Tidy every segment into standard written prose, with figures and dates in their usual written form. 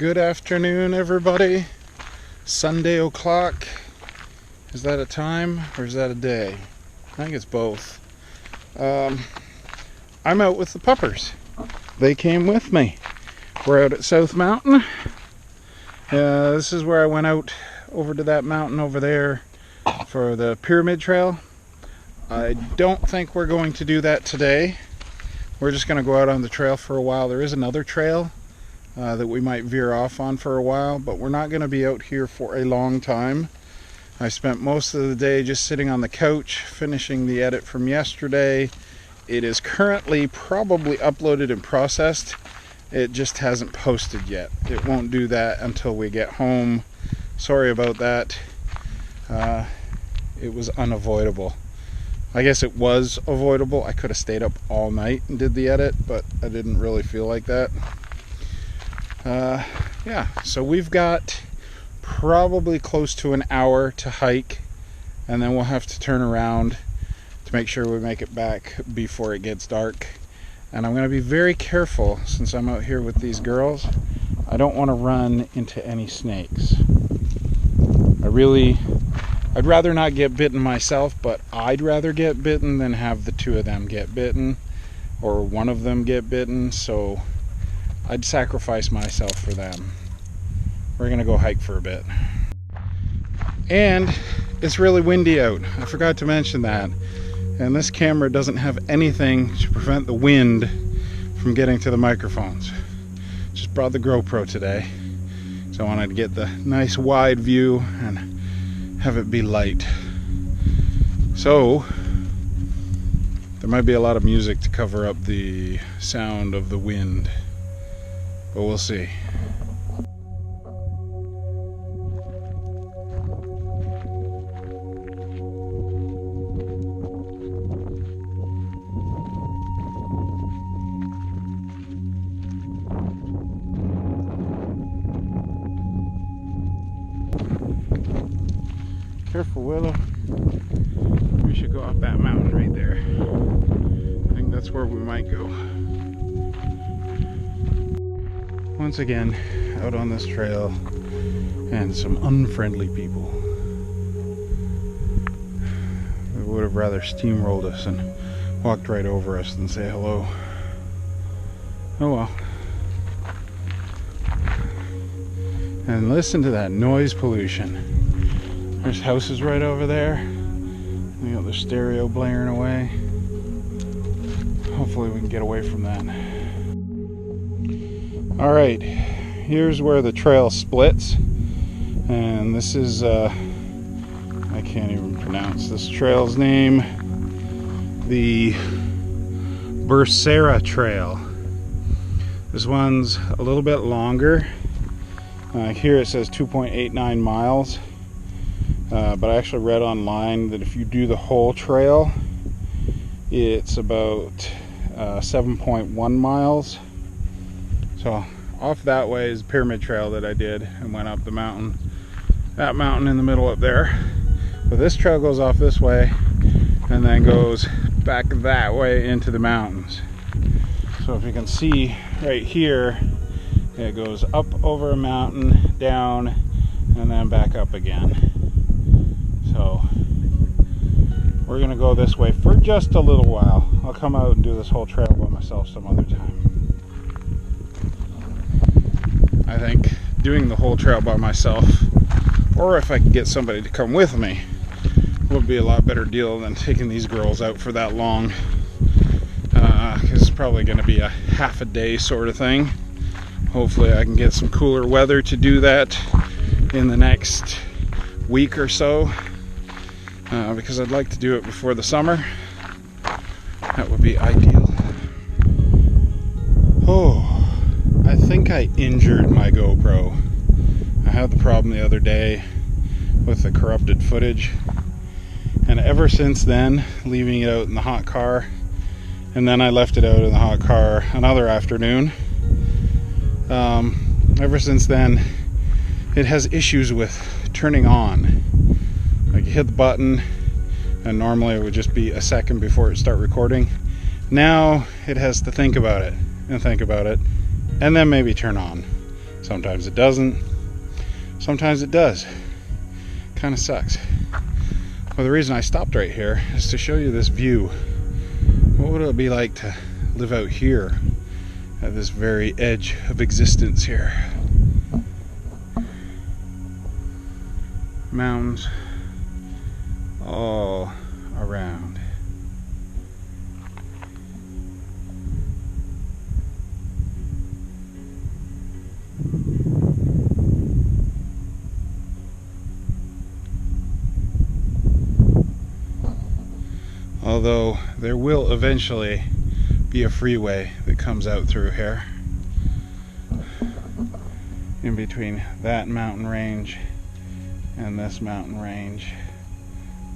Good afternoon, everybody. Sunday o'clock. Is that a time or is that a day? I think it's both. I'm out with the puppers. They came with me. We're out at South Mountain. This is where I went out over to that mountain over there for the Pyramid Trail. I don't think we're going to do that today. We're just going to go out on the trail for a while. There is another trail that we might veer off on for a while, but we're not going to be out here for a long time. I spent most of the day just sitting on the couch finishing the edit from yesterday. It is currently probably uploaded and processed. It just hasn't posted yet. It won't do that until we get home. Sorry about that. It was unavoidable. I guess it was avoidable. I could have stayed up all night and did the edit, but I didn't really feel like that. Yeah, so we've got probably close to an hour to hike, and then we'll have to turn around to make sure we make it back before it gets dark. And I'm going to be very careful since I'm out here with these girls. I don't want to run into any snakes. I'd rather not get bitten myself, but I'd rather get bitten than have the two of them get bitten or one of them get bitten, so I'd sacrifice myself for them. We're gonna go hike for a bit. And it's really windy out. I forgot to mention that. And this camera doesn't have anything to prevent the wind from getting to the microphones. Just brought the GoPro today, so I wanted to get the nice wide view and have it be light. So there might be a lot of music to cover up the sound of the wind, but we'll see. Careful, Willow. We should go up that mountain right there. I think that's where we might go. Once again, out on this trail and some unfriendly people. They would have rather steamrolled us and walked right over us than say hello. Oh well. And listen to that noise pollution. There's houses right over there. We got the stereo blaring away. Hopefully we can get away from that. Alright, here's where the trail splits. And this is, I can't even pronounce this trail's name. The Bursera Trail. This one's a little bit longer. Here it says 2.89 miles. But I actually read online that if you do the whole trail, it's about 7.1 miles. So off that way is the Pyramid Trail that I did and went up the mountain. That mountain in the middle up there. But this trail goes off this way and then goes back that way into the mountains. So if you can see right here, it goes up over a mountain, down, and then back up again. So we're gonna go this way for just a little while. I'll come out and do this whole trail by myself some other time. I think doing the whole trail by myself, or if I could get somebody to come with me, would be a lot better deal than taking these girls out for that long. Because it's probably gonna be a half a day sort of thing. Hopefully I can get some cooler weather to do that in the next week or so. Because I'd like to do it before the summer. That would be ideal. Oh, I think I injured my GoPro. I had the problem the other day with the corrupted footage. And ever since then, leaving it out in the hot car, and then I left it out in the hot car another afternoon. Ever since then, it has issues with turning on. Like you hit the button and normally it would just be a second before it start recording. Now it has to think about it and think about it and then maybe turn on. Sometimes it doesn't. Sometimes it does. Kind of sucks. Well, the reason I stopped right here is to show you this view. What would it be like to live out here at this very edge of existence here? Mountains all around. Although there will eventually be a freeway that comes out through here in between that mountain range and this mountain range,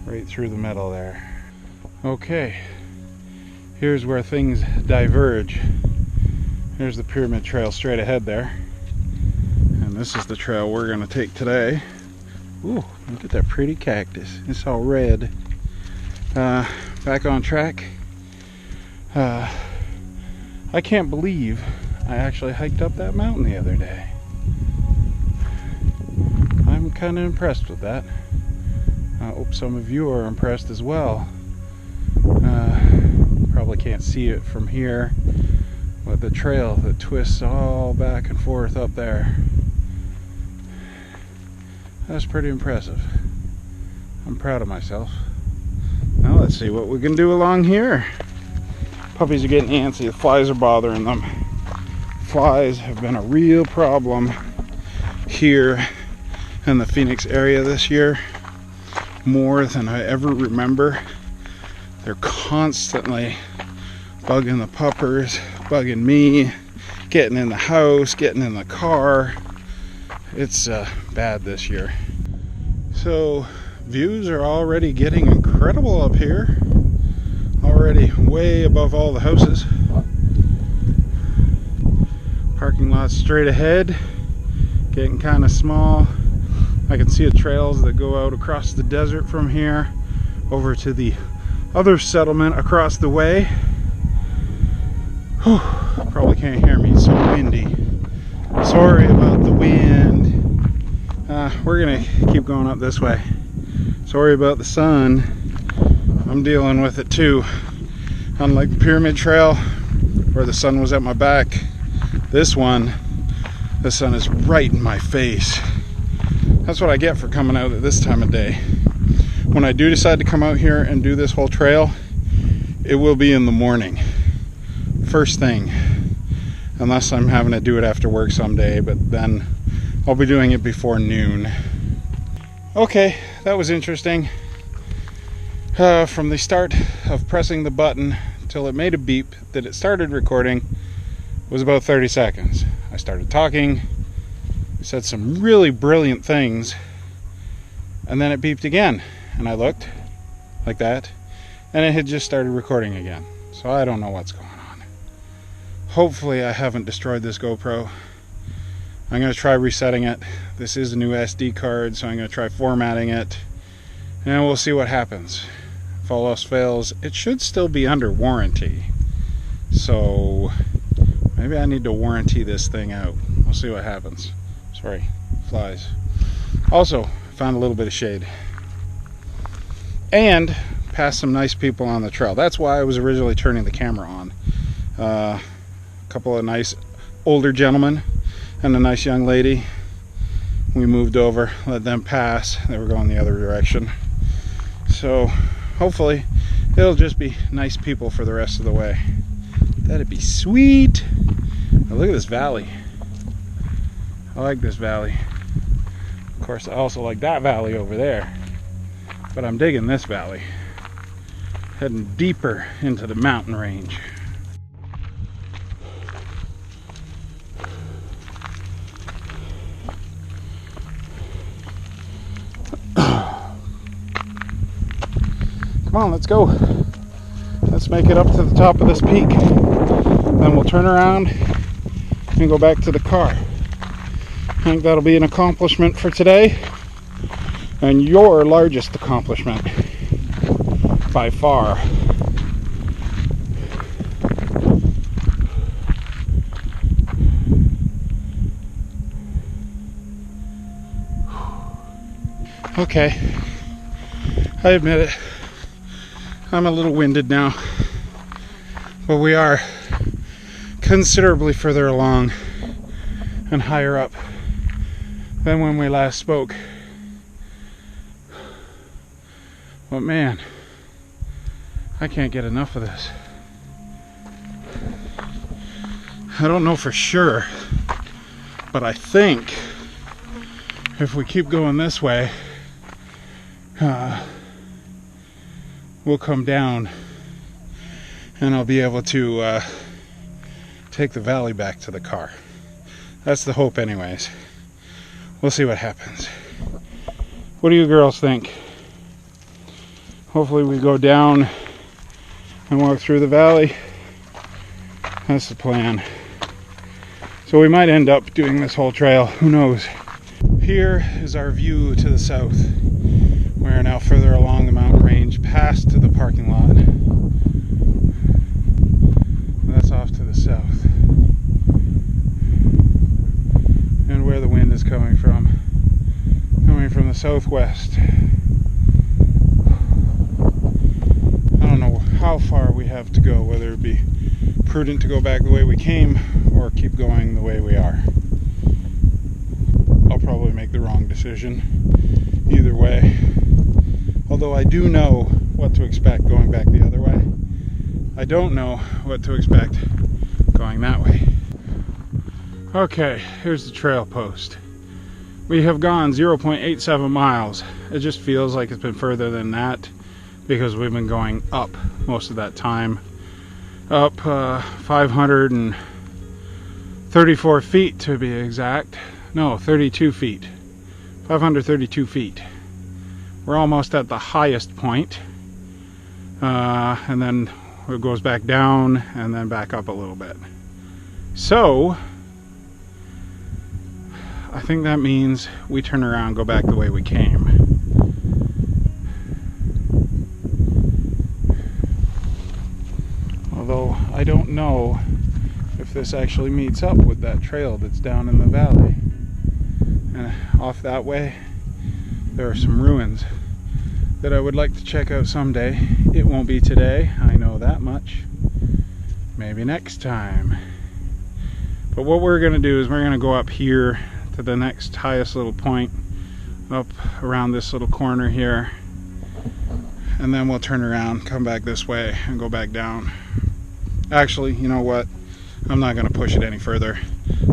right through the middle there. Okay, here's where things diverge. Here's the Pyramid Trail straight ahead there, and this is the trail we're going to take today. Ooh, look at that pretty cactus. It's all red. Back on track. I can't believe I actually hiked up that mountain the other day. I'm kind of impressed with that. I hope some of you are impressed as well. Probably can't see it from here, but the trail that twists all back and forth up there, that's pretty impressive. I'm proud of myself. Now let's see what we can do along here. Puppies are getting antsy. The flies are bothering them. Flies have been a real problem here in the Phoenix area this year, more than I ever remember. They're constantly bugging the puppers, bugging me, getting in the house, getting in the car. It's bad this year. So views are already getting incredible up here. Already way above all the houses. Parking lot straight ahead, getting kind of small. I can see the trails that go out across the desert from here over to the other settlement across the way. Whew, probably can't hear me, it's so windy. Sorry about the wind. We're gonna keep going up this way. Sorry about the sun. I'm dealing with it too. Unlike the Pyramid Trail, where the sun was at my back, this one, the sun is right in my face. That's what I get for coming out at this time of day. When I do decide to come out here and do this whole trail, it will be in the morning. First thing. Unless I'm having to do it after work someday, but then I'll be doing it before noon. Okay, that was interesting. From the start of pressing the button till it made a beep that it started recording was about 30 seconds. I started talking, said some really brilliant things, and then it beeped again, and I looked like that, and it had just started recording again. So I don't know what's going on. Hopefully I haven't destroyed this GoPro. I'm going to try resetting it. This is a new SD card, so I'm going to try formatting it, and we'll see what happens. If all else fails, it should still be under warranty. So maybe I need to warranty this thing out. We'll see what happens. Sorry, flies. Also, found a little bit of shade. And passed some nice people on the trail. That's why I was originally turning the camera on. A couple of nice older gentlemen and a nice young lady. We moved over, let them pass. They were going the other direction. So hopefully it'll just be nice people for the rest of the way. That'd be sweet. Now look at this valley. I like this valley. Of course, I also like that valley over there. But I'm digging this valley. Heading deeper into the mountain range. Come on, let's go. Let's make it up to the top of this peak. Then we'll turn around and go back to the car. I think that'll be an accomplishment for today. And your largest accomplishment by far. Okay, I admit it. I'm a little winded now, but we are considerably further along and higher up than when we last spoke. But man, I can't get enough of this. I don't know for sure, but I think if we keep going this way, we'll come down and I'll be able to take the valley back to the car. That's the hope anyways. We'll see what happens. What do you girls think? Hopefully we go down and walk through the valley. That's the plan. So we might end up doing this whole trail, who knows. Here is our view to the south. We are now further along the mountain range, past to the parking lot. That's off to the south. And where the wind is coming from the southwest. I don't know how far we have to go, whether it be prudent to go back the way we came or keep going the way we are. I'll probably make the wrong decision either way. Although I do know what to expect going back the other way. I don't know what to expect going that way. Okay, here's the trail post. We have gone 0.87 miles. It just feels like it's been further than that because we've been going up most of that time. Up 534 feet to be exact. No, 32 feet. 532 feet. We're almost at the highest point. And then it goes back down and then back up a little bit. So I think that means we turn around and go back the way we came. Although I don't know if this actually meets up with that trail that's down in the valley. And off that way there are some ruins that I would like to check out someday. It won't be today, I know that much. Maybe next time. But what we're going to do is we're going to go up here to the next highest little point, up around this little corner here, and then we'll turn around, come back this way, and go back down. Actually, you know what? I'm not going to push it any further.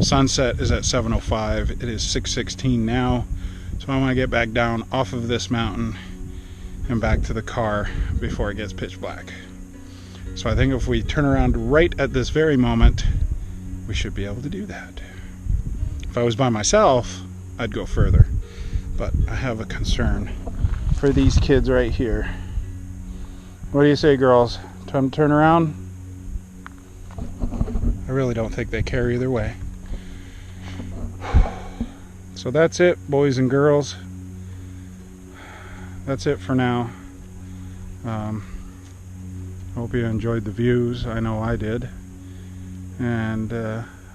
Sunset is at 7:05. It is 6:16 now, so I'm going to get back down off of this mountain and back to the car before it gets pitch black. So I think if we turn around right at this very moment, we should be able to do that. If I was by myself, I'd go further, but I have a concern for these kids right here. What do you say, girls? Time to turn around? I really don't think they care either way. So that's it, boys and girls. That's it for now. Hope you enjoyed the views. I know I did. And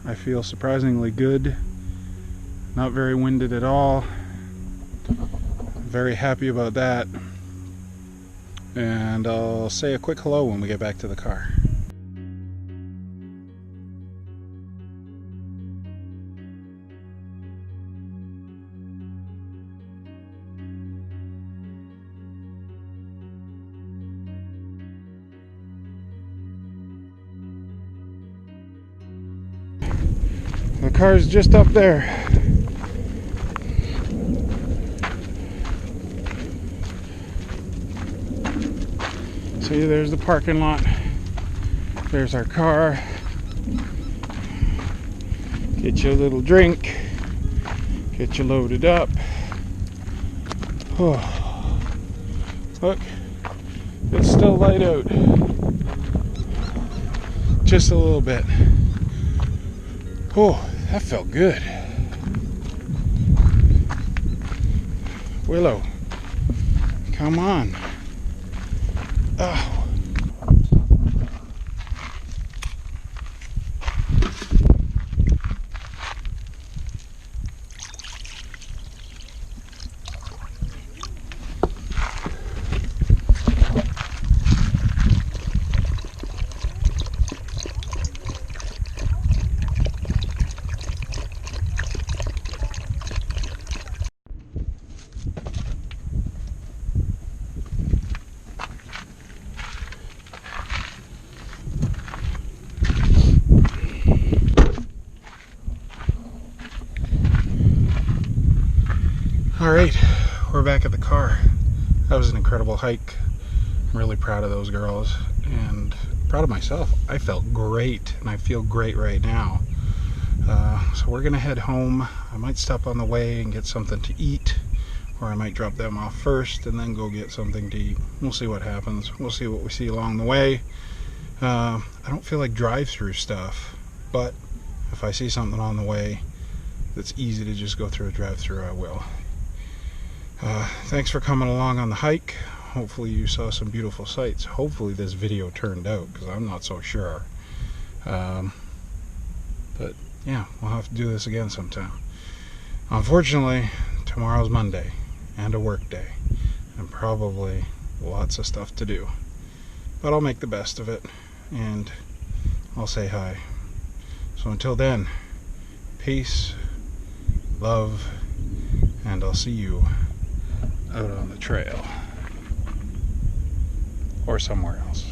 I feel surprisingly good. Not very winded at all. Very happy about that. And I'll say a quick hello when we get back to the car. The car's just up there. See, there's the parking lot. There's our car. Get you a little drink. Get you loaded up. Oh. Look, it's still light out. Just a little bit. Oh, that felt good. Willow, come on. Oh. back at the car. That was an incredible hike. I'm really proud of those girls and proud of myself. I felt great, and I feel great right now. So we're gonna head home. I might stop on the way and get something to eat, or I might drop them off first and then go get something to eat. We'll see what happens. We'll see what we see along the way. I don't feel like drive-through stuff, but if I see something on the way that's easy to just go through a drive-through, I will. Thanks for coming along on the hike. Hopefully you saw some beautiful sights. Hopefully this video turned out, because I'm not so sure. But yeah, we'll have to do this again sometime. Unfortunately, tomorrow's Monday and a work day, and probably lots of stuff to do. But I'll make the best of it, and I'll say hi. So until then, peace, love, and I'll see you out on the trail or somewhere else.